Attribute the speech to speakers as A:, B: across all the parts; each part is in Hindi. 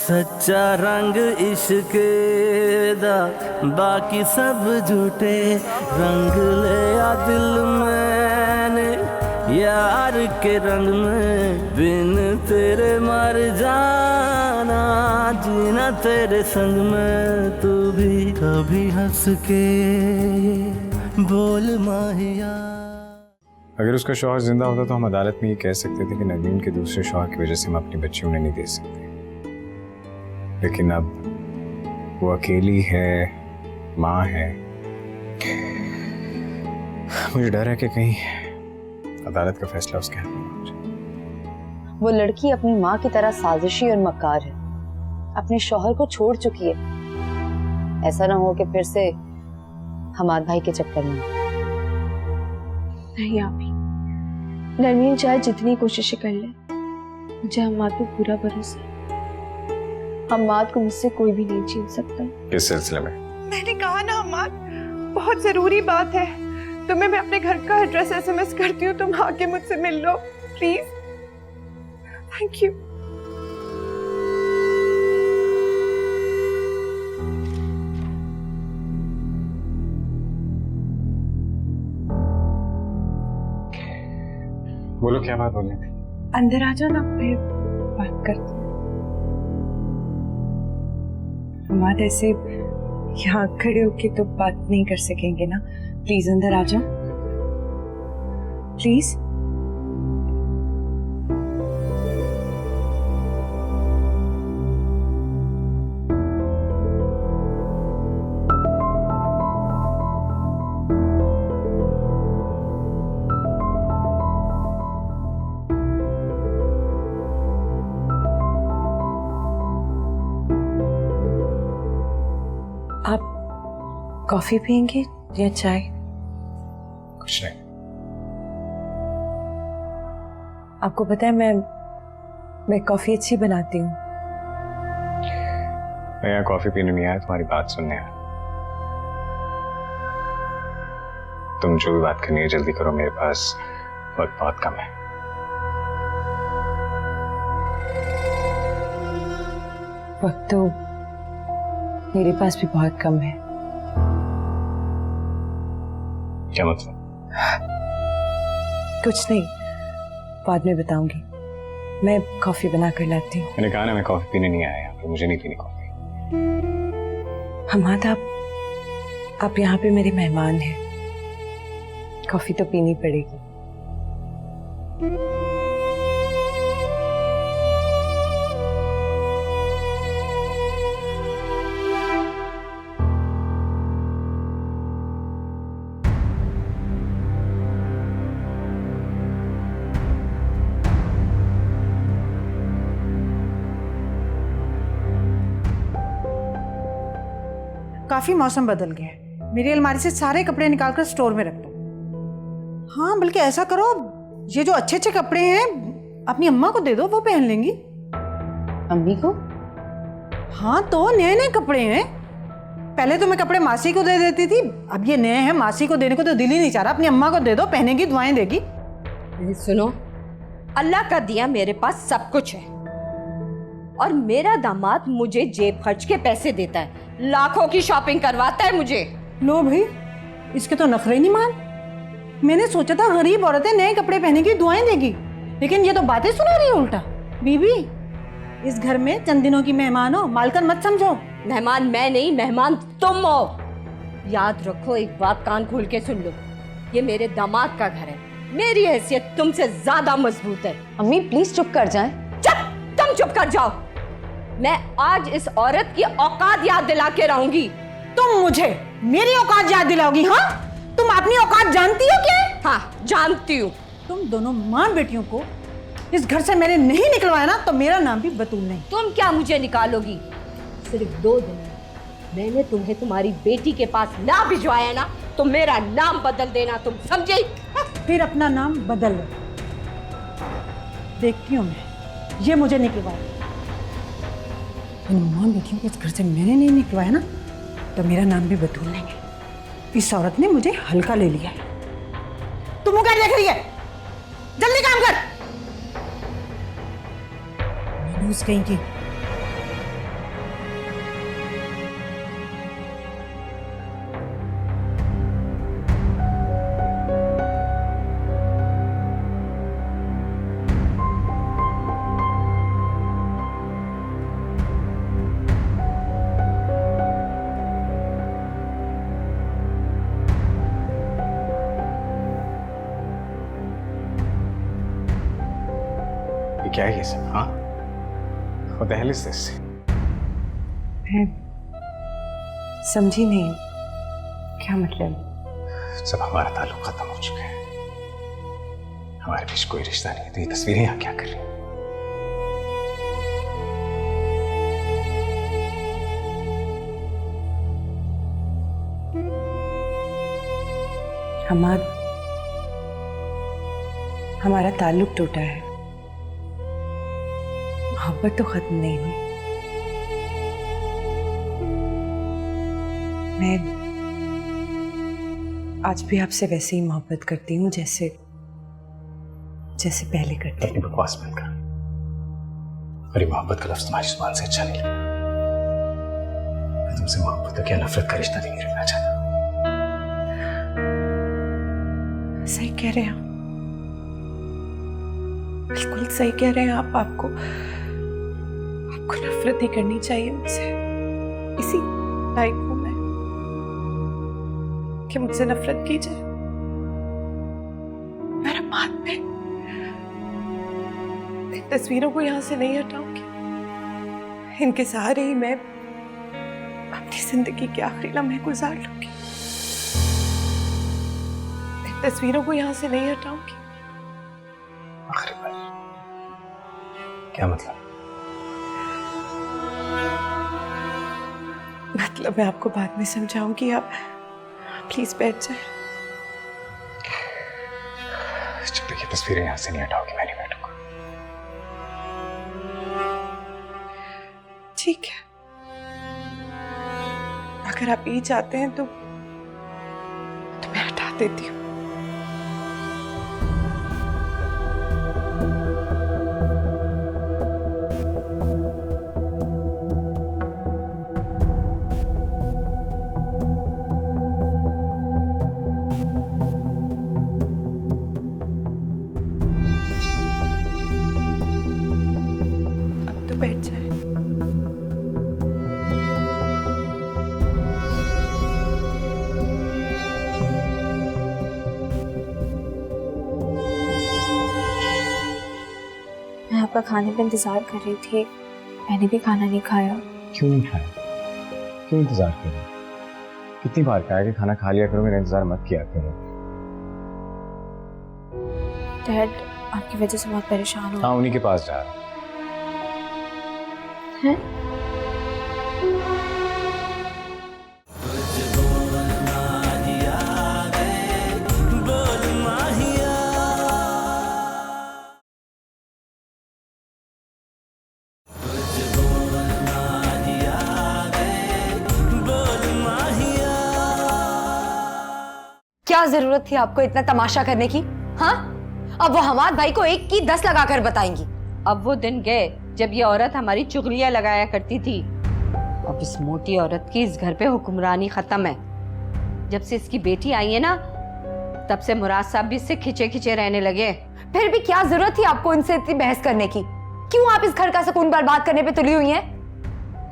A: सच्चा रंग इश्क दा बाकी सब झूठे रंग ले आ दिल मैंने यार के रंग में बिन तेरे मर जाना जीना तेरे संग में तू भी कभी हंस के बोल माहिया।
B: अगर उसका शौहर जिंदा होता तो हम अदालत में ये कह सकते थे कि नवीन के दूसरे शौहर की वजह से हम अपनी बच्ची उन्हें नहीं दे सकते, लेकिन अब वो अकेली है, माँ है। मुझे डर है कि कहीं अदालत का फैसला उसके हाथ में हो जाए।
C: वो लड़की अपनी माँ की तरह साजिशी और मक्कार है, अपने शौहर को छोड़ चुकी है। ऐसा ना हो कि फिर से हमाद भाई के चक्कर में।
D: नहीं आपी, नरमीन चाहे जितनी कोशिशें कर ले, मुझे हमाद पे पूरा भरोसा है। हमाद को मुझसे कोई भी नहीं छीन सकता।
B: किस सिलसिले में?
E: मैंने कहा ना हमाद, बहुत जरूरी बात है। तुम्हें मैं अपने घर का एड्रेस SMS करती हूँ, तुम आके मुझसे मिल लो प्लीज। Thank you.
B: बोलो, क्या बात बोलनी थी?
E: अंदर आ जाओ ना, फिर बात करते हैं। हमाद ऐसे यहाँ खड़े होके तो बात नहीं कर सकेंगे ना, प्लीज अंदर आ जाओ प्लीज। आप कॉफी पियेंगे या चाय?
B: कुछ नहीं।
E: आपको पता है मैं कॉफी अच्छी बनाती हूँ।
B: मैं यहाँ कॉफी पीने नहीं आया, तुम्हारी बात सुनने आया। तुम जो भी बात करनी है जल्दी करो, मेरे पास वक्त बहुत कम है।
E: वक्त तो मेरे पास भी बहुत कम है।
B: क्या मतलब?
E: कुछ नहीं, बाद में बताऊंगी। मैं कॉफी बना कर लाती हूँ।
B: मैंने कहा ना मैं कॉफी पीने नहीं आया, पर मुझे नहीं पीनी कॉफी।
E: हमाद, आप यहाँ पे मेरे मेहमान हैं, कॉफी तो पीनी पड़ेगी।
F: काफी मौसम बदल गया है। मेरी अलमारी से सारे कपड़े निकालकर स्टोर में रख दो। हाँ, बल्कि ऐसा करो, ये जो अच्छे अच्छे कपड़े हैं अपनी अम्मा को दे दो, वो पहन लेंगी।
C: अम्मी को?
F: हाँ, तो नए नए कपड़े हैं। पहले तो मैं कपड़े मासी को दे देती थी, अब ये नए हैं, मासी को देने को तो दिल ही नहीं चाह रहा। अपनी अम्मा को दे दो, पहनेगी, दुआएं देगी।
G: सुनो, अल्लाह का दिया मेरे पास सब कुछ है, और मेरा दामाद मुझे जेब खर्च के पैसे देता है, लाखों की शॉपिंग करवाता है मुझे।
F: लो भाई, इसके तो नखरे नहीं मान। मैंने सोचा था गरीब औरतें नए कपड़े पहनेगी, दुआएं देगी, लेकिन ये तो बातें सुना रही है उल्टा। बीबी, इस घर में चंद दिनों की मेहमान हो, मालकन मत समझो।
G: मेहमान मैं नहीं, मेहमान तुम हो। याद रखो, एक बात कान खोल के सुन लो, ये मेरे दामाद का घर है, मेरी हैसियत तुमसे ज्यादा मजबूत है।
C: अम्मी प्लीज चुप कर जाएं।
G: चुप, तुम चुप कर जाओ। मैं आज इस औरत की औकात याद दिला के रहूंगी।
F: तुम मुझे मेरी औकात याद दिलाओगी? हाँ, तुम अपनी औकात जानती हो क्या?
G: हाँ, जानती हूँ।
F: तुम दोनों माँ बेटियों को इस घर से मैंने नहीं निकलवाया ना, तो मेरा नाम भी बतूल नहीं।
G: तुम क्या मुझे निकालोगी? सिर्फ 2 दिन में मैंने तुम्हें तुम्हारी बेटी के पास ना भिजवाया ना, तो मेरा नाम बदल देना, तुम समझे?
F: फिर अपना नाम बदल लो। देखती हूँ मैं, ये मुझे निकलवाया। इन माँ बेटियों को इस घर से मैंने नहीं निकलवाया ना, तो मेरा नाम भी बतूल नहीं है। इस औरत ने मुझे हल्का ले लिया है। तुम मुझे क्या देख रही है? जल्दी काम कर। मनूस कहीं की।
B: क्या है ये सब? हाँ, What the hell is this?
F: मैं समझी नहीं, क्या मतलब?
B: जब हमारा ताल्लुक खत्म हो चुका है, हमारे बीच कोई रिश्ता नहीं है, तो ये तस्वीरें यहाँ क्या कर रही हैं?
F: हमारा ताल्लुक टूटा है, मोहब्बत तो खत्म नहीं हुई। मैं आज भी आपसे वैसे ही मोहब्बत करती हूँ जैसे पहले करती
B: अपनी बकवास बंद कर। मेरी मोहब्बत का लफ्ज तुम्हारी जुबान से अच्छा नहीं लगा। मैं तुमसे मोहब्बत का क्या नफरत का रिश्ता नहीं रखना चाहता।
E: सही कह रहे हैं आप, बिल्कुल सही कह रहे हैं आप। आपको नफरत नहीं करनी चाहिए मुझसे। इसी लायक हूं मैं कि मुझसे नफरत की जाए। मेरा मान में इन तस्वीरों को यहां से नहीं हटाऊंगी। इनके सहारे ही मैं अपनी जिंदगी के आखिरी लम्हे गुजार लूंगी। इन तस्वीरों को यहां से नहीं हटाऊंगी।
B: आखिरी बार क्या मतलब?
E: मतलब मैं आपको बाद में समझाऊंगी। आप प्लीज बैठ जाए।
B: जब तक ये तस्वीरें यहां से नहीं हटाओगी मैं नहीं बैठूंगा।
E: ठीक है, अगर आप ये चाहते हैं तो मैं हटा देती हूँ। बैठ जाए।
D: मैं आपका खाने पे इंतजार कर रही थी, मैंने भी खाना नहीं खाया।
B: क्यों नहीं खाया? क्यों इंतजार कर रहे हो? कितनी बार कहा है कि खाना खा लिया करो, मेरा इंतजार मत किया करो।
D: डैड आपकी वजह से बहुत परेशान हूँ।
B: हाँ, उन्हीं के पास जा रहा हूं।
D: हैं?
C: क्या जरूरत थी आपको इतना तमाशा करने की? हाँ, अब वो हमाद भाई को 1 की 10 लगाकर बताएंगी।
G: अब वो दिन गए जब ये औरत हमारी चुगलियां लगाया करती थी। अब इस मोटी औरत की इस घर पे हुक्मरानी खत्म है। जब से इसकी बेटी आई है ना, तब से मुराद साहब भी इससे खिंचे खिंचे रहने लगे।
C: फिर भी क्या जरूरत थी आपको इनसे इतनी बहस करने की? क्यों आप इस घर का सुकून बर्बाद करने पे तुली हुई हैं?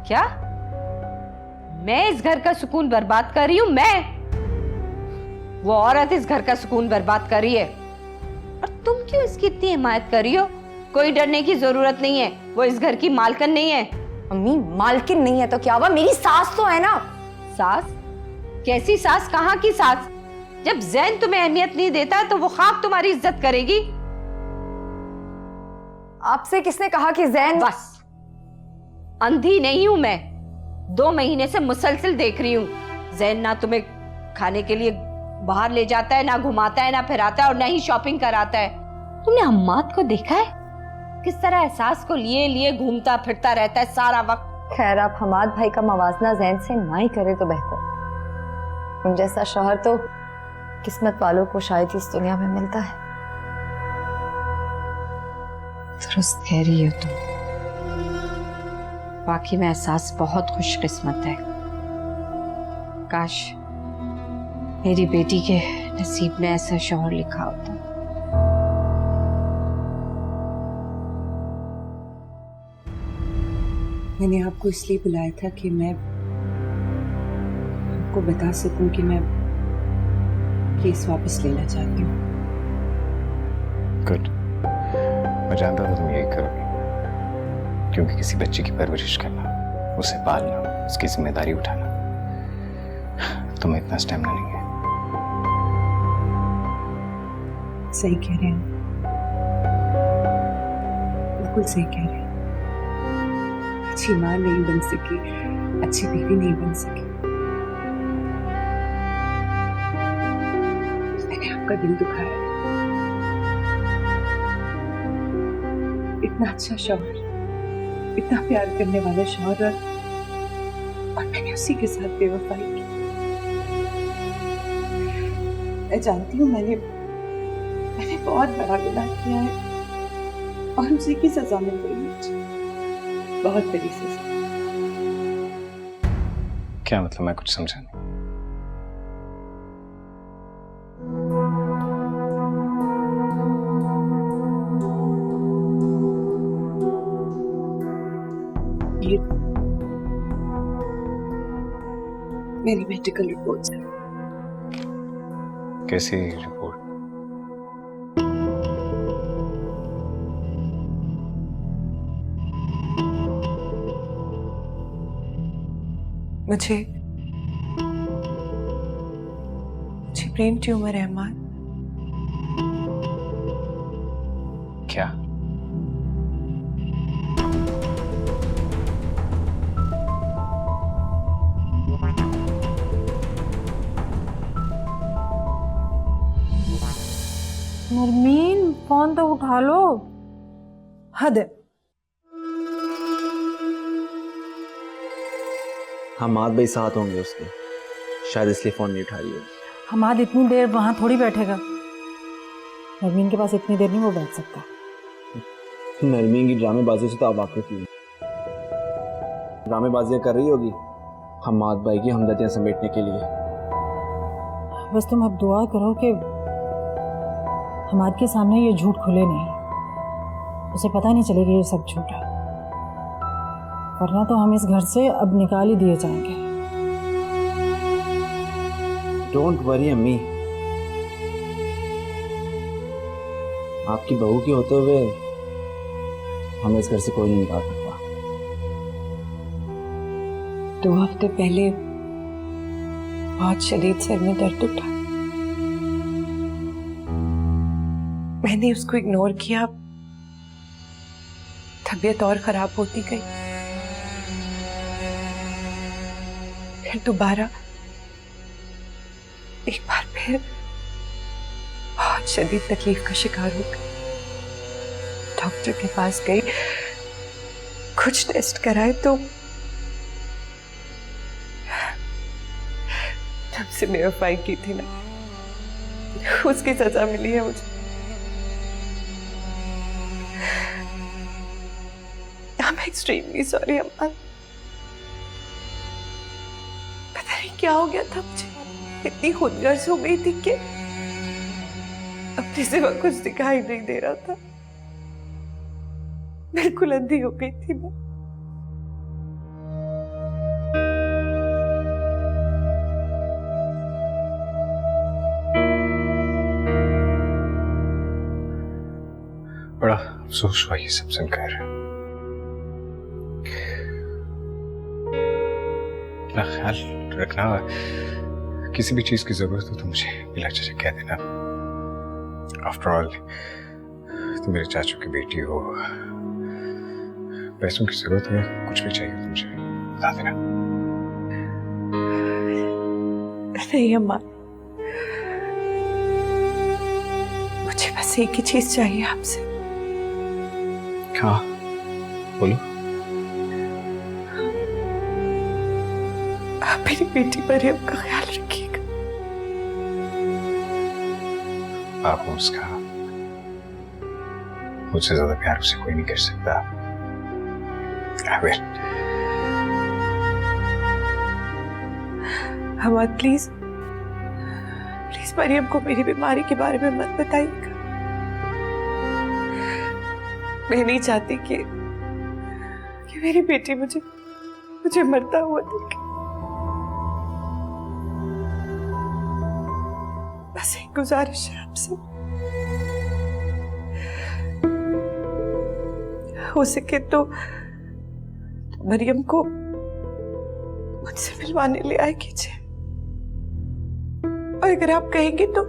G: क्या मैं इस घर का सुकून बर्बाद कर रही हूँ? मैं? वो औरत इस घर का सुकून बर्बाद कर रही है और तुम क्यों इसकी इतनी हिमायत कर रही हो? कोई डरने की जरूरत नहीं है, वो इस घर की मालकिन नहीं है।
C: अम्मी, मालकिन नहीं है तो क्या हुआ? मेरी सास तो है ना।
G: सास? कैसी सास? कहाँ की सास? जब जैन तुम्हें अहमियत नहीं देता तो वो खाक तुम्हारी इज्जत करेगी।
C: आपसे किसने कहा कि जैन?
G: बस, अंधी नहीं हूं मैं। 2 महीने से मुसलसल देख रही हूँ। जैन ना तुम्हें खाने के लिए बाहर ले जाता है, ना घुमाता है, ना फिराता है और ना ही शॉपिंग कराता है। तुमने हम्माद को देखा है किस तरह एहसास को लिए लिए घूमता फिरता रहता है सारा वक्त?
C: खैर, आप हमाद भाई का मवाजना जैन से ना ही करे तो बेहतर। उन जैसा शौहर तो किस्मत वालों को शायद इस दुनिया में मिलता है।
G: दुरुस्त कह रही हो तुम। बाकी में एहसास बहुत खुशकिस्मत है। काश मेरी बेटी के नसीब में ऐसा शौहर लिखा होता।
F: मैंने आपको इसलिए बुलाया था कि मैं आपको बता सकूं कि मैं केस वापस लेना चाहती हूँ।
B: गुड, मैं जानता था तुम यही करोगी, क्योंकि किसी बच्चे की परवरिश करना, उसे पालना, उसकी जिम्मेदारी उठाना तुम्हें इतना स्टेमिना नहीं है।
H: सही कह रहे हैं, बिल्कुल सही कह रहे हैं। अच्छी माँ नहीं बन सकी, अच्छी बीवी नहीं बन सकी। मैंने आपका दिल दुखाया। इतना अच्छा शौहर, इतना प्यार करने वाला शौहर, और मैंने उसी के साथ बेवफाई की। मैं जानती हूँ मैंने बहुत बड़ा गुनाह किया है और उसी की सजा मिल गई मुझे, बहुत बड़ी सजा।
B: क्या मतलब? मैं कुछ समझा नहीं।
H: ये मेरी मेडिकल रिपोर्ट्स है।
B: कैसी रिपोर्ट?
H: मुझे ब्रेन ट्यूमर है अम्मा।
B: क्या?
F: नरमीन, फोन तो उठा लो। हद है।
A: हमाद भाई साथ होंगे उसके, शायद इसलिए फोन नहीं उठा रही हो।
F: हमाद इतनी देर वहां थोड़ी बैठेगा। नरमीन के पास इतनी देर नहीं वो बैठ सकता।
A: नरमीन की ड्रामेबाजी से तो आप वाकिफ ही, ड्रामेबाजियां कर रही होगी हमाद भाई की हमदर्दियां समेटने के लिए।
F: बस तुम अब दुआ करो कि हमाद के सामने ये झूठ खुले नहीं, उसे पता नहीं चलेगा ये सब झूठ है, वरना तो हम इस घर से अब निकाल ही दिए जाएंगे।
A: डोंट वरी अम्मी, आपकी बहू के होते हुए हमें इस घर से कोई नहीं निकाल सकता।
H: 2 हफ्ते पहले बहुत शदीद सर में दर्द उठा, मैंने उसको इग्नोर किया, तबीयत और खराब होती गई। फिर दोबारा एक बार फिर बहुत शदीद तकलीफ का शिकार हो गई। डॉक्टर के पास गई, कुछ टेस्ट कराए तो जब से बेवफाई की थी ना, उसकी सजा मिली है मुझे। I'm extremely sorry अम्मा। पता नहीं क्या हो गया था मुझे, इतनी खुदगर्ज हो गई थी कि अपने सिवा कुछ दिखाई नहीं दे रहा था, बिल्कुल अंधी हो गई थी मैं।
B: बड़ा अफसोस हुआ ये सब सुनकर। अपना ख्याल रखना, किसी भी चीज की जरूरत हो तो मुझे बिला झिझक कह देना। आफ्टर ऑल तुम मेरे चाचू की बेटी हो, पैसों की जरूरत है, कुछ भी चाहिए तो मुझे बता देना।
H: नहीं अम्मा, मुझे बस एक ही चीज चाहिए आपसे।
B: हाँ बोलो।
H: आप मेरी बेटी मरियम का ख्याल रखिएगा।
B: आप उसका, मुझसे ज्यादा प्यार उसे कोई नहीं कर सकता। आमिर,
H: हमाद प्लीज प्लीज मरियम को मेरी बीमारी के बारे में मत बताइएगा। मैं नहीं चाहती कि मेरी बेटी मुझे मरता हुआ देखे। बस एक गुजारिश है आपसे,
E: हो सके तो मरियम को मुझसे मिलवाने ले आए कीजिए, और अगर आप कहेंगे तो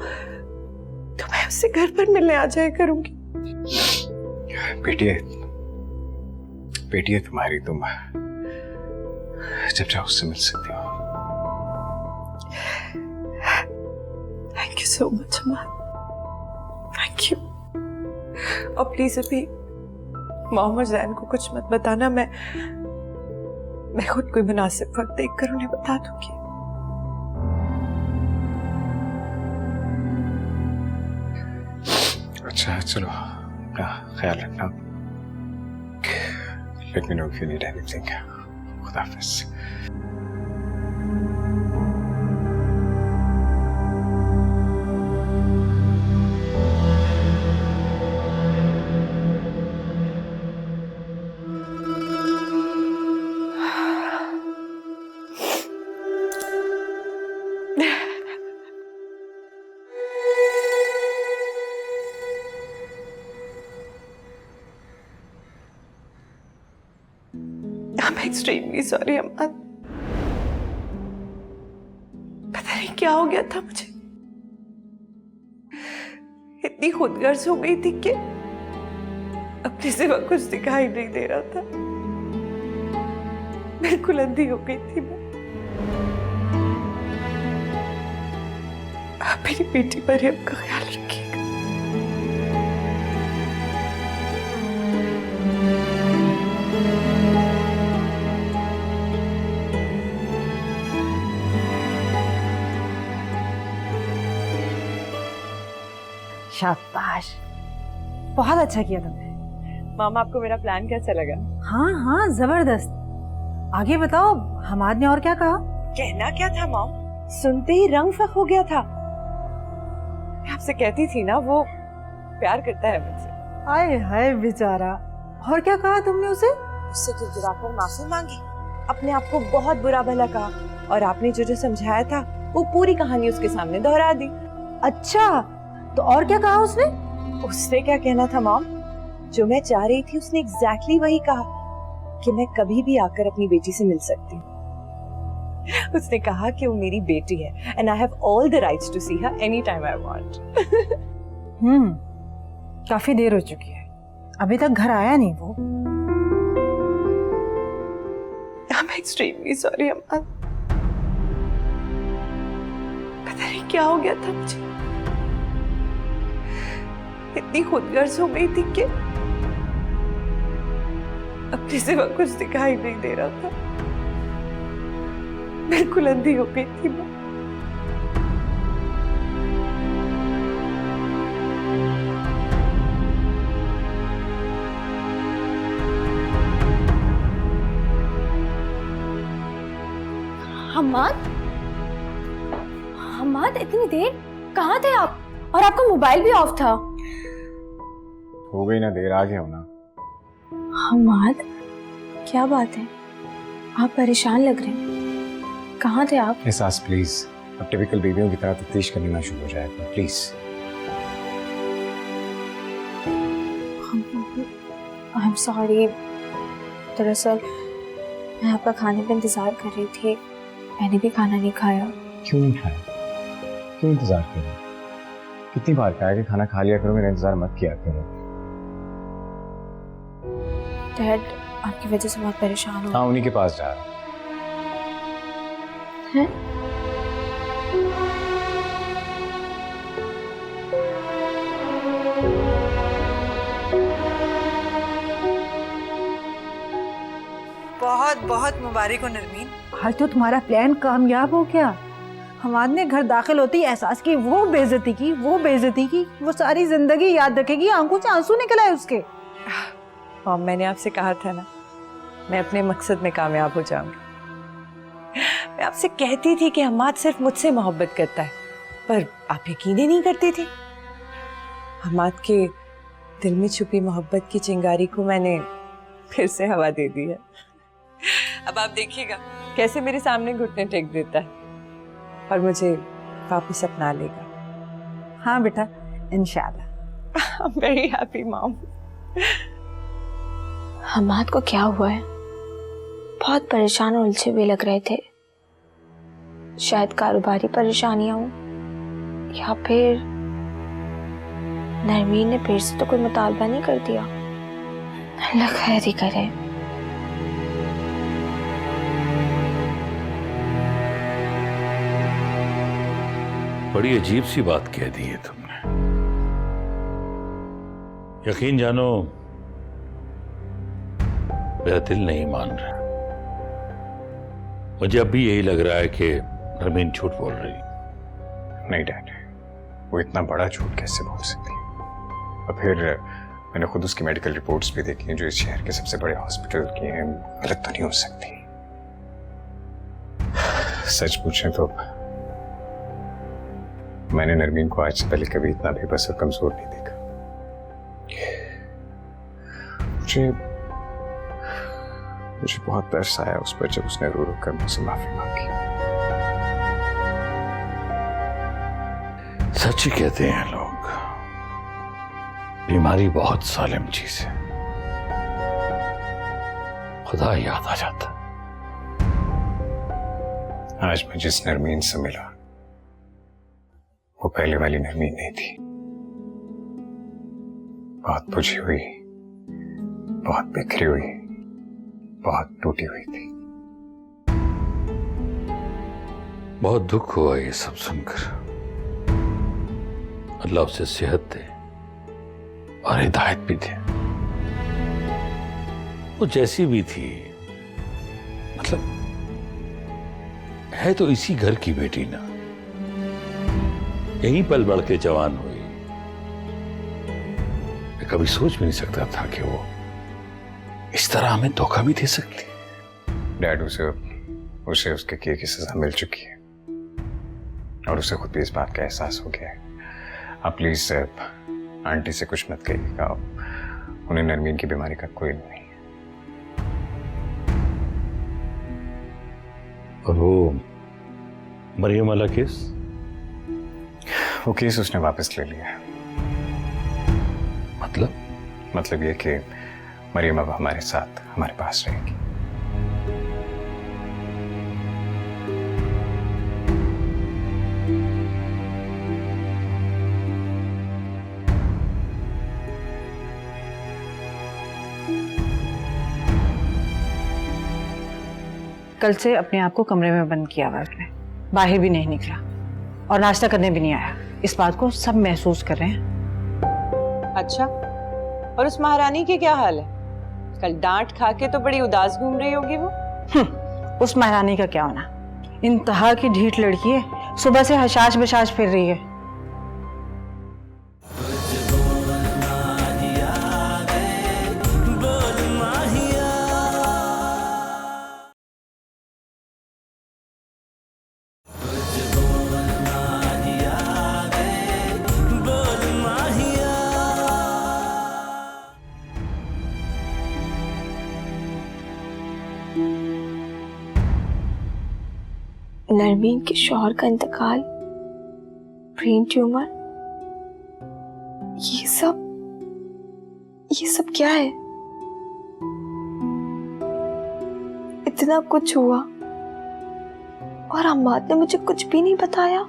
E: मैं उससे घर पर मिलने आ जाया करूंगी।
B: बेटी है तुम्हारी, तुम जब चाहो उससे मिल सकती हो।
E: थैंक यू सो मच अम्मा, थैंक यू। और प्लीज अभी मोहम्मद जैन को कुछ मत बताना, मैं खुद कोई मुनासिब वक्त देखकर उन्हें बता दूंगी।
B: अच्छा चलो, अपना ख्याल रखना। Let me know if you need anything. खुदा हाफिज़।
E: I'm extremely sorry अम्मा, पता नहीं क्या हो गया था मुझे, इतनी खुदगर्ज हो गई थी कि अपने सिवा कुछ दिखाई नहीं दे रहा था, बिल्कुल अंधी हो गई थी मैं। आप मेरी बेटी मरियम का ख्याल रखिएगा।
F: शाबाश, बहुत अच्छा किया तुमने।
E: मामा, आपको मेरा प्लान कैसा लगा?
F: हाँ हाँ, जबरदस्त। आगे बताओ, हमाद ने और क्या कहा?
E: कहना क्या था मॉम, सुनते ही रंग फक हो गया था। मैं आपसे कहती थी ना, वो प्यार करता है मुझसे।
F: हाय हाय बेचारा, और क्या कहा तुमने उसे?
E: उससे गिड़गिड़ाकर माफी मांगी, अपने आप को बहुत बुरा भला कहा, और आपने जो जो समझाया था वो पूरी कहानी उसके सामने दोहरा दी।
F: अच्छा, तो और क्या कहा उसने?
E: उसने क्या कहना था मॉम, जो मैं चाह रही थी उसने एग्जैक्टली वही कहा, कि मैं कभी भी आकर अपनी बेटी से मिल सकती हूँ। उसने कहा कि वो मेरी बेटी है and I have all the rights to see her any time I want.
F: काफी देर हो चुकी है, अभी तक घर आया नहीं वो।
E: आई एम एक्सट्रीमली सॉरी अम्मा, पता नहीं क्या हो गया था मुझे, इतनी खुदगर्ज हो गई थी कि अपने सिवा कुछ दिखाई नहीं दे रहा था, बिल्कुल अंधी हो गई थी मैं।
D: हमाद, इतनी देर कहाँ थे आप? और आपका मोबाइल भी ऑफ था।
B: हो गई ना देर, आ गया हूं ना।
D: हमाद, क्या बात है? आप परेशान लग रहे हैं, कहाँ थे आप?
B: एहसास प्लीज, अब टिपिकल बेबियों की तरह तफ्तीश करने ना शुरू हो जाएगा प्लीज।
D: आई एम सॉरी, दरअसल मैं आपका खाने का इंतजार कर रही थी, मैंने भी खाना नहीं खाया।
B: क्यों नहीं खाया? क्यों इंतजार कर रहे? कितनी बार कहा कि खाना खा लिया करो, मेरा इंतजार मत किया करो।
D: डैड, आपकी वजह से बहुत परेशान हूँ।
B: हाँ, उन्हीं के पास जा रहा
D: हैं?
F: बहुत बहुत मुबारक हो नरमीन, आज तो तुम्हारा प्लान कामयाब हो गया। हमाद ने घर दाखिल होते ही एहसास की, वो बेइज्जती की, वो सारी जिंदगी याद रखेगी। आंखों से आंसू निकल आए उसके।
E: मॉम, मैंने आपसे कहा था ना, मैं अपने मकसद में कामयाब हो जाऊंगी। मैं आपसे कहती थी कि हमाद सिर्फ मुझसे मोहब्बत करता है, पर आप यकीन ही नहीं करती थी। हमाद के दिल में छुपी मोहब्बत की चिंगारी को मैंने फिर से हवा दे दी है। अब आप देखिएगा कैसे मेरे सामने घुटने टेक देता है और मुझे वापस अपना लेगा।
F: हाँ बेटा, इंशाल्लाह।
E: I'm very happy, Mom.
D: Hammad को क्या हुआ है? बहुत परेशान और उलझे हुए लग रहे थे। शायद कारोबारी परेशानियां हो या फिर नरमीन ने फिर से तो कोई मुतालबा नहीं कर दिया। अल्लाह खैर ही करे।
I: बड़ी अजीब सी बात कह दी है तुमने। यकीन जानो मेरा दिल नहीं मान रहा। मुझे अब भी यही लग रहा है कि नरमीन झूठ बोल रही।
B: नहीं डैड, वो इतना बड़ा झूठ कैसे बोल सकती है? और फिर मैंने खुद उसकी मेडिकल रिपोर्ट्स भी देखी हैं जो इस शहर के सबसे बड़े हॉस्पिटल की हैं। गलत तो नहीं हो सकती। सच पूछें तो मैंने नरमीन को आज से पहले कभी इतना बेबस और कमजोर नहीं देखा। मुझे बहुत तरस आया उस पर जब उसने रो रो कर मुझसे माफी मांगी।
I: सच ही कहते हैं लोग, बीमारी बहुत सालिम चीज है। खुदा याद आ जाता।
B: आज मैं जिस नरमीन से मिला वो पहले वाली नरमीन नहीं थी। बहुत बुझी हुई, बहुत बिखरी हुई, बहुत टूटी हुई थी।
I: बहुत दुख हुआ ये सब सुनकर। अल्लाह उसे सेहत दे और हिदायत भी दे। वो जैसी भी थी, मतलब है तो इसी घर की बेटी ना। यहीं पल बढ़ के जवान हुई। मैं कभी सोच भी नहीं सकता था कि वो इस तरह हमें धोखा भी दे सकती।
B: डैड, उसे उसके किए की सजा मिल चुकी है और उसे खुद भी इस बात का एहसास हो गया है। आप प्लीज आंटी से कुछ मत कहिएगा। उन्हें नरमीन की बीमारी का कोई नहीं है।
I: और वो मरियम वाला केस?
B: वो केस उसने वापस ले लिया। मतलब ये कि मरियम अब हमारे साथ, हमारे पास रहेगी।
F: कल से अपने आप को कमरे में बंद किया हुआ है, बाहर भी नहीं निकला और नाश्ता करने भी नहीं आया। इस बात को सब महसूस कर रहे हैं।
E: अच्छा, और उस महारानी की क्या हाल है? कल डांट खा के तो बड़ी उदास घूम रही होगी वो।
F: उस महारानी का क्या होना, इंतहा की ढीठ लड़की है, सुबह से हशाश बशाश फिर रही है।
D: नरमीन के शौहर का इंतकाल, ब्रेन ट्यूमर, ये सब क्या है? इतना कुछ हुआ और अम्माद ने मुझे कुछ भी नहीं बताया।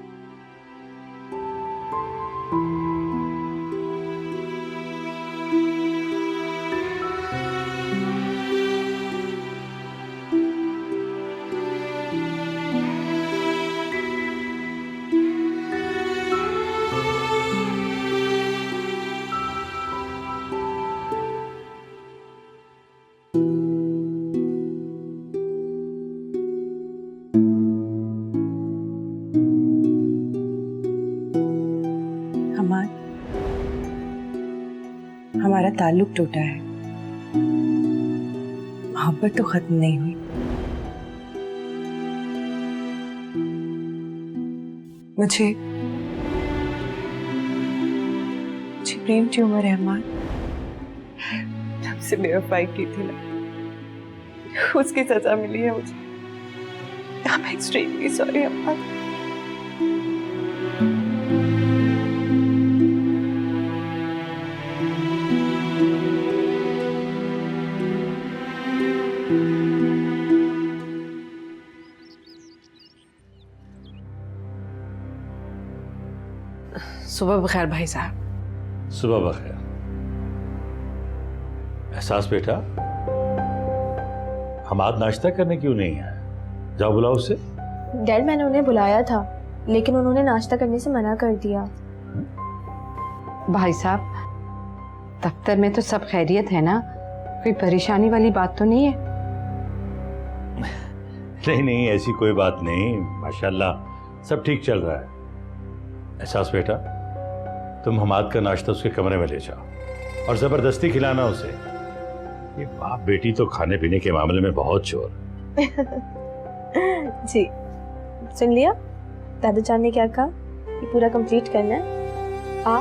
H: हमारा ताल्लुक टूटा है, मोहब्बत तो खत्म नहीं हुई। मुझे ब्रेन ट्यूमर है अम्मा। हमसे बेवफाई की थी ना, उसकी सजा मिली है मुझे। आई एम एक्सट्रीमली सॉरी अम्मा।
J: सुबह बखैर भाई साहब।
I: सुबह बखैर। एहसास बेटा, हमाद नाश्ता करने क्यों नहीं है? जाओ बुलाओ उसे।
D: डैड मैंने उन्हें बुलाया था लेकिन उन्होंने नाश्ता करने से मना कर दिया।
C: भाई साहब, दफ्तर में तो सब खैरियत है ना? कोई परेशानी वाली बात तो नहीं है?
I: नहीं नहीं, ऐसी कोई बात नहीं, माशाल्लाह सब ठीक चल रहा है। एहसास बेटा, तुम हमाद का नाश्ता उसके कमरे में ले जाओ और जबरदस्ती खिलाना उसे। ये बाप बेटी तो खाने पीने के मामले में बहुत चोर।
D: जी सुन लिया, दादा जान ने क्या कहा? ये पूरा कंप्लीट करना है। आ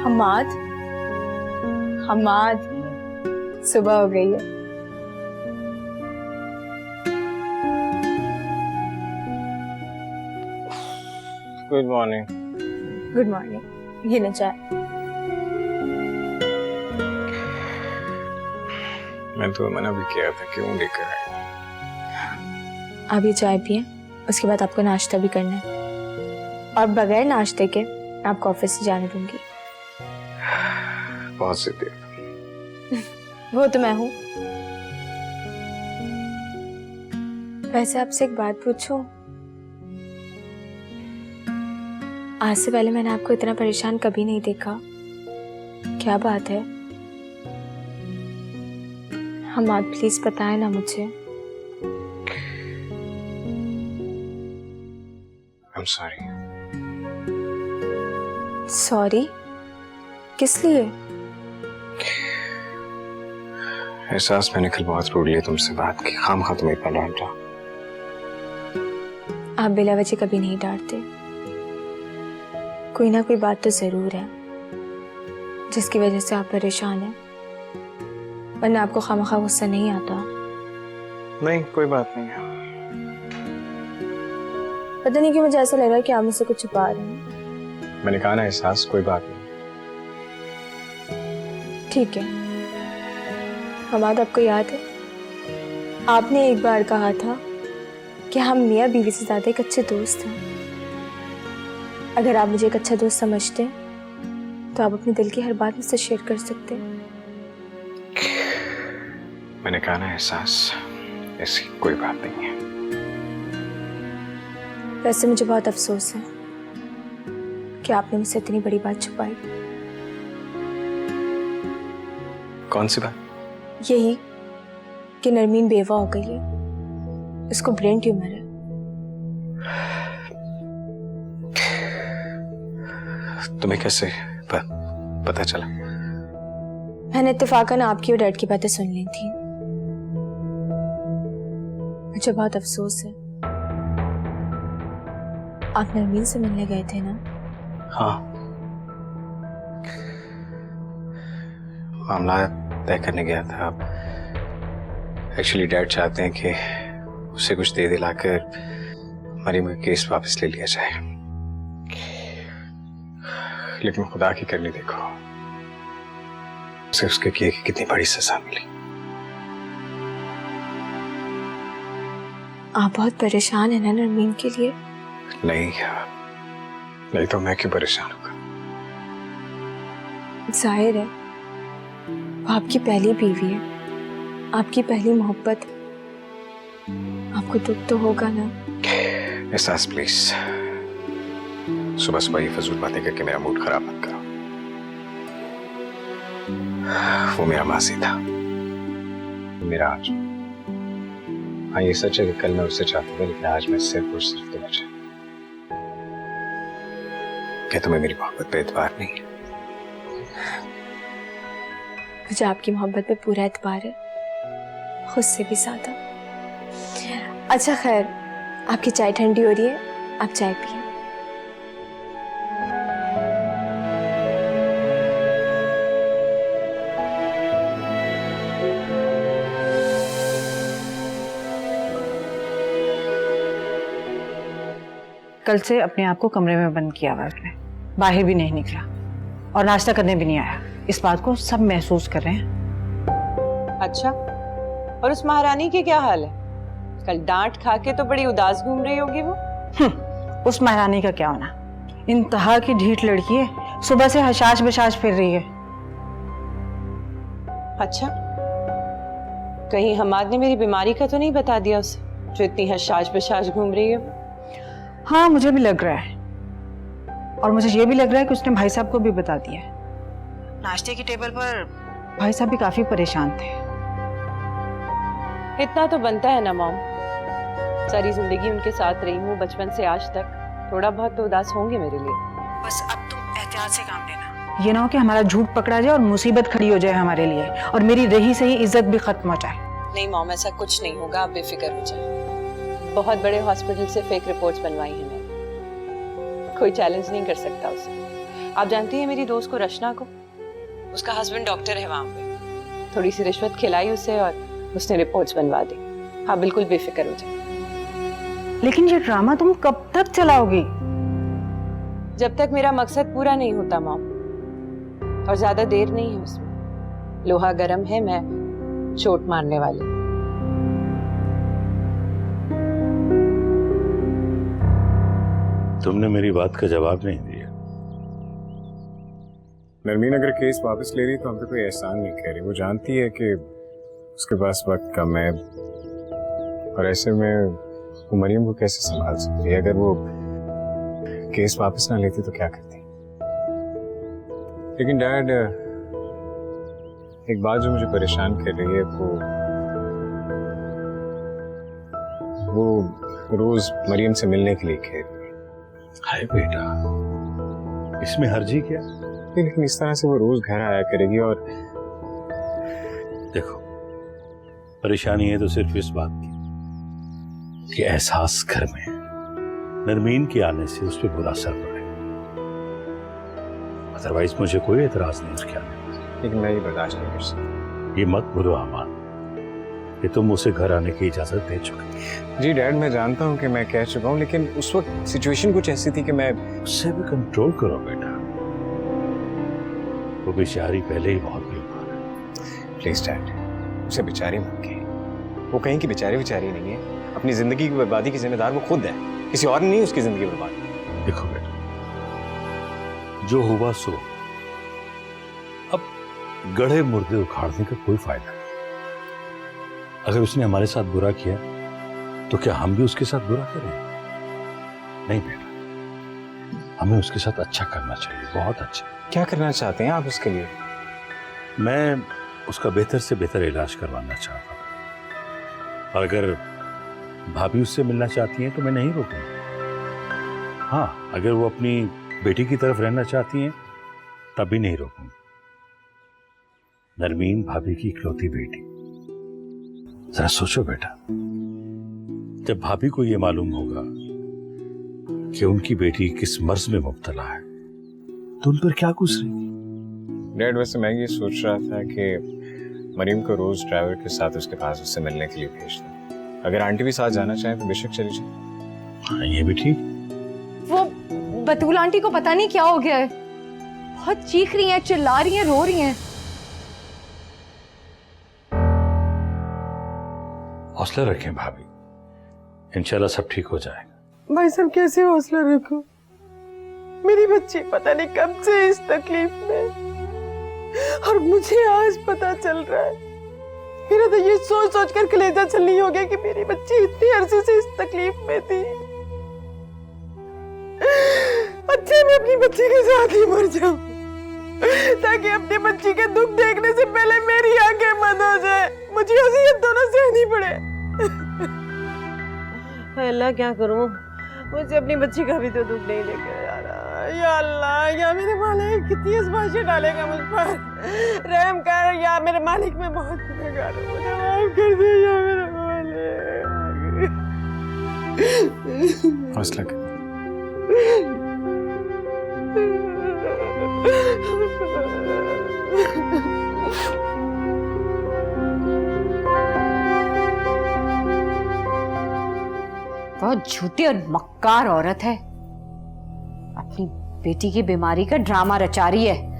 D: हमाद, हमाद, सुबह हो गई है।
B: Good morning.
D: Good morning. ये ले चाय।
B: मैं तो मना भी किया था, क्यों लेकर आए?
D: आप ये चाय पिए, उसके बाद आपको नाश्ता भी करना है और बगैर नाश्ते के आपको ऑफिस से जाने दूंगी।
B: बहुत जिद्दी है।
D: वो तो मैं हूँ। वैसे आपसे एक बात पूछूं? आज से पहले मैंने आपको इतना परेशान कभी नहीं देखा। क्या बात है? हम आप प्लीज बताएं ना मुझे।
B: I'm sorry।
D: सॉरी? किस लिए?
B: एहसास, मैंने कल बहुत रूडली तुमसे बात की, खामखा तुम्हें इतना डांटा।
D: आप बिला वजह कभी नहीं डांटते। कोई ना कोई बात तो जरूर है जिसकी वजह से आप परेशान हैं, वरना आपको खामखा गुस्सा नहीं आता।
B: नहीं, कोई बात नहीं है।
D: पता नहीं क्यों मुझे ऐसा लग रहा है कि आप मुझसे कुछ छुपा रहे हैं।
B: मैंने कहा ना एहसास, कोई बात नहीं।
D: ठीक है। हमाद, आपको याद है आपने एक बार कहा था कि हम मियाँ बीवी से ज्यादा एक अच्छे दोस्त हैं। अगर आप मुझे एक अच्छा दोस्त समझते हैं तो आप अपने दिल की हर बात मुझसे शेयर कर सकते हैं।
B: मैंने कहा ना एहसास, ऐसी कोई बात नहीं है।
D: वैसे मुझे बहुत अफसोस है कि आपने मुझसे इतनी बड़ी बात छुपाई।
B: कौन सी बात?
D: यही कि नरमीन बेवा हो गई है, उसको ब्रेन ट्यूमर है।
B: तुम्हें कैसे पता चला?
D: मैंने इत्तेफाकन आपकी और डैड की बातें सुन ली थी। मुझे बहुत अफसोस है। आप नरमीन से मिलने गए थे ना?
B: हाँ, मामला तय करने गया था। एक्चुअली डैड चाहते हैं कि उसे कुछ दे दिलाकर मरीम का केस वापस ले लिया जाए, लेकिन खुदा की करनी देखो, उसे उसके किए की कितनी बड़ी सजा मिली।
D: आप बहुत परेशान हैं ना नरमीन के लिए?
B: नहीं तो मैं क्यों परेशान होगा?
D: जाहिर है वो आपकी पहली बीवी है, आपकी पहली मोहब्बत। आपको दुख तो होगा ना?
B: एहसास प्लीज, सुबह सुबह ये फजूल बातें करके मेरा मूड खराब मत करो। वो मेरा मासी था, मेरा आज। हाँ, ये सच है कि कल मैं उससे चाहता था, लेकिन आज मैं सिर्फ और सिर्फ तुम्हें चाहता। क्या तुम्हें मेरी मोहब्बत पे एतबार नहीं है?
D: मुझे आपकी मोहब्बत पे पूरा एतबार है, खुद से भी ज्यादा। अच्छा खैर, आपकी चाय ठंडी हो रही है, आप चाय पिए।
F: कल से अपने आप को कमरे में बंद किया हुआ उसने, बाहर भी नहीं निकला और नाश्ता करने भी नहीं आया। इस बात को सब महसूस कर रहे हैं।
H: अच्छा, और उस महारानी की क्या हाल है? कल डांट खा के तो बड़ी उदास घूम रही होगी वो।
F: उस महारानी का क्या होना, इंतहा की ढीठ लड़की है, सुबह से हशाश बशाश फिर रही है।
H: अच्छा, कहीं हमाद ने मेरी बीमारी का तो नहीं बता दिया उसे, जो इतनी हशाश बशाश घूम रही है?
F: हाँ, मुझे भी लग रहा है, और मुझे ये भी लग रहा है कि उसने भाई साहब को भी बता दिया है। नाश्ते की टेबल पर भाई साहब भी काफी परेशान थे।
H: इतना तो बनता है ना मॉम, सारी जिंदगी उनके साथ रही हूँ बचपन से आज तक, थोड़ा बहुत तो उदास होंगे मेरे लिए।
F: बस अब तुम एहतियात से काम लेना, ये ना हो कि हमारा झूठ पकड़ा जाए और मुसीबत खड़ी हो जाए हमारे लिए, और मेरी रही सही इज्जत भी खत्म हो जाए।
H: नहीं मॉम, ऐसा कुछ नहीं होगा, आप बेफिक्र हो जाए। बहुत बड़े हॉस्पिटल से फेक रिपोर्ट्स बनवाई हैं मैंने, कोई चैलेंज नहीं कर सकता उसे। आप जानती हैं मेरी दोस्त को, रचना को, उसका हस्बैंड डॉक्टर है वहां पे। थोड़ी सी रिश्वत खिलाई उसे और उसने रिपोर्ट्स बनवा दी। हाँ, बिल्कुल बेफिक्र हो जाए।
F: लेकिन ये ड्रामा तुम कब तक चलाओगी?
H: जब तक मेरा मकसद पूरा नहीं होता मॉम, और ज्यादा देर नहीं है उसमें। लोहा गर्म है, मैं चोट मारने वाली।
I: तुमने मेरी बात का जवाब नहीं दिया।
B: नरमीन अगर केस वापस ले रही तो हम पे कोई एहसान नहीं कह रही। वो जानती है कि उसके पास वक्त कम है, और ऐसे में वो मरियम को कैसे संभाल सकती है। अगर वो केस वापस ना लेती तो क्या करती। लेकिन डैड, एक बात जो मुझे परेशान कर रही है वो रोज मरियम से मिलने के लिए कह रही है।
I: हाय बेटा, इसमें हर्जी क्या?
B: लेकिन इस तरह से वो रोज घर आया करेगी। और
I: देखो, परेशानी है तो सिर्फ इस बात की कि एहसास घर में नरमीन के आने से उस पर बुरा असर पड़े। अदरवाइज मुझे कोई एतराज नहीं उसके आने में।
B: लेकिन मैं ये बर्दाश्त नहीं कर सकता।
I: ये मत बोलो अमान कि तुम उसे घर आने की इजाजत दे चुके।
B: जी डैड, मैं जानता हूँ कि मैं कह चुका हूँ, लेकिन उस वक्त सिचुएशन कुछ ऐसी थी कि मैं
I: उससे भी कंट्रोल करो बेटा। वो बेचारी पहले ही बहुत बीमार है।
B: प्लीज डैड, उसे बेचारी मत कहिए। वो कहीं की बेचारी नहीं है। अपनी जिंदगी की बर्बादी की जिम्मेदार वो खुद है, किसी और ने नहीं उसकी जिंदगी बर्बाद की।
I: देखो बेटा, जो हुआ सो, अब गढ़े मुर्दे उखाड़ने का कोई फायदा नहीं। अगर उसने हमारे साथ बुरा किया तो क्या हम भी उसके साथ बुरा करें? नहीं बेटा, हमें उसके साथ अच्छा करना चाहिए, बहुत अच्छा।
B: क्या करना चाहते हैं आप उसके लिए?
I: मैं उसका बेहतर से बेहतर इलाज करवाना चाहता हूँ, और अगर भाभी उससे मिलना चाहती हैं तो मैं नहीं रोकूंगा। हाँ, अगर वो अपनी बेटी की तरफ रहना चाहती हैं तब भी नहीं रोकूंगा। नरमीन भाभी की इकलौती बेटी। जरा सोचो बेटा, जब भाभी को ये मालूम होगा कि उनकी बेटी किस मर्ज में मुब्तला है तो उन पर क्या गुजरेगी।
B: डैड, वैसे मैं ये सोच रहा था कि मरीम को रोज ड्राइवर के साथ उसके पास उससे मिलने के लिए भेज दूं। अगर आंटी भी साथ जाना चाहे तो बेशक चली जाए।
I: हाँ, ये भी ठीक।
D: वो बतूल आंटी को पता नहीं क्या हो गया है, बहुत चीख रही हैं, चिल्ला रही हैं, रो रही हैं।
I: हौसला रखें भाभी, इंशाल्लाह सब ठीक हो जाएगा।
F: भाई साहब, कैसे हौसला रखो? मेरी बच्ची पता नहीं कब से इस तकलीफ में, और मुझे आज पता चल रहा है। मेरा तो ये सोच सोच कर कलेजा छलनी हो गया कि मेरी बच्ची इतनी अरसे से इस तकलीफ में थी। अच्छे मैं अपनी बच्ची के साथ ही मर जाऊं, ताकि अपनी बच्ची के दुख देखने से पहले मेरी आंखें बंद हो जाए, मुझे अज़ियत दोनों सहनी पड़े। अल्लाह, क्या करूं? मुझे अपनी बच्ची का भी तो दुख नहीं लेकर आ रहा। या अल्लाह, या मेरे मालिक, कितनी आज़माइशें डालेगा मुझ पर। रहम कर या मेरे मालिक, मैं बहुत गुनहगार हूं, मुझे माफ कर दे या मेरे मालिक।
B: हौसला कर।
G: बहुत झूठी और मक्कार औरत है। अपनी बेटी की बीमारी का ड्रामा रचा रही है।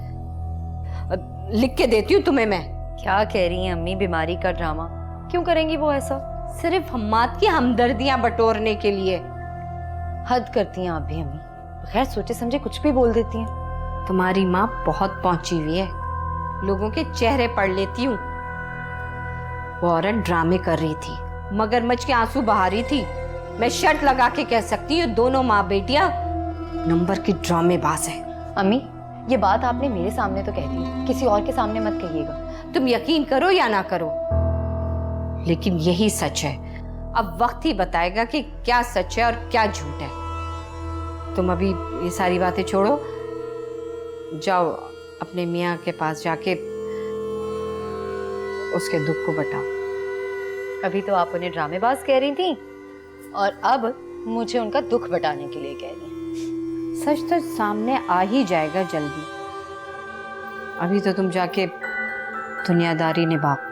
G: लिख के देती हूँ तुम्हें मैं।
C: क्या कह रही हैं अम्मी, बीमारी का ड्रामा? क्यों करेंगी वो ऐसा?
G: सिर्फ हम्माद की हमदर्दियां बटोरने के लिए।
C: हद करती हैं आप भी अम्मी, बगैर सोचे समझे कुछ भी बोल देती हैं।
G: तुम्हारी माँ बहुत पहुंची हुई है, लोगों के चेहरे पढ़ लेती हूँ। वो औरत ड्रामे कर रही थी, मगरमच्छ के आंसू बहा रही थी। मैं शर्त लगा के कह सकती हूँ दोनों माँ बेटियां नंबर की ड्रामेबाज है।
C: अम्मी, ये बात आपने मेरे सामने तो कह दी, किसी और के सामने मत कहिएगा।
G: तुम यकीन करो या ना करो, लेकिन यही सच है। अब वक्त ही बताएगा कि क्या सच है और क्या झूठ है। तुम अभी ये सारी बातें छोड़ो, जाओ अपने मियाँ के पास जाके उसके दुख को बटाओ।
C: अभी तो आप उन्हें ड्रामेबाज कह रही थी और अब मुझे उनका दुख बटाने के लिए कह रही हैं।
G: सच तो सामने आ ही जाएगा जल्दी। अभी तो तुम जाके दुनियादारी निभाओ।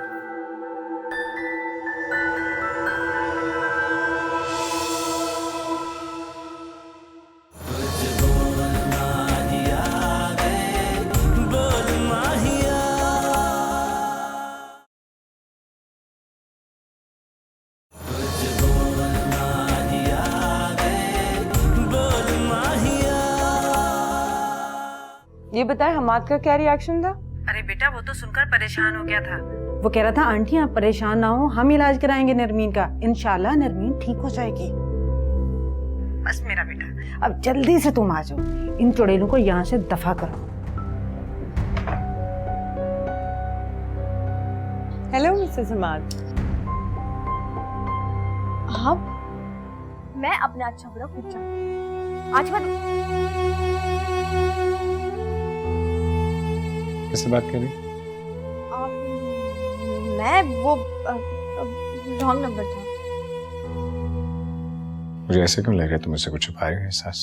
E: ये बताए हमाद का क्या रिएक्शन था?
F: अरे बेटा, वो तो सुनकर परेशान हो गया था। वो कह रहा था आंटी आप परेशान ना हो, हम इलाज कराएंगे नरमीन का, इंशाल्लाह नरमीन ठीक हो जाएगी। बस मेरा बेटा, अब जल्दी से तुम आ जाओ, इन चुड़ैलों को यहाँ से दफा करो।
E: Hello missus Hamad.
D: हाँ, मैं अपना अच्छा बुरा खुद जानती हूँ। आज
B: किससे बात कर रही?
D: मैं वो रॉन्ग नंबर था।
B: मुझे ऐसे क्यों लग रहा है तुम मुझसे कुछ छुपा रही हो एहसास?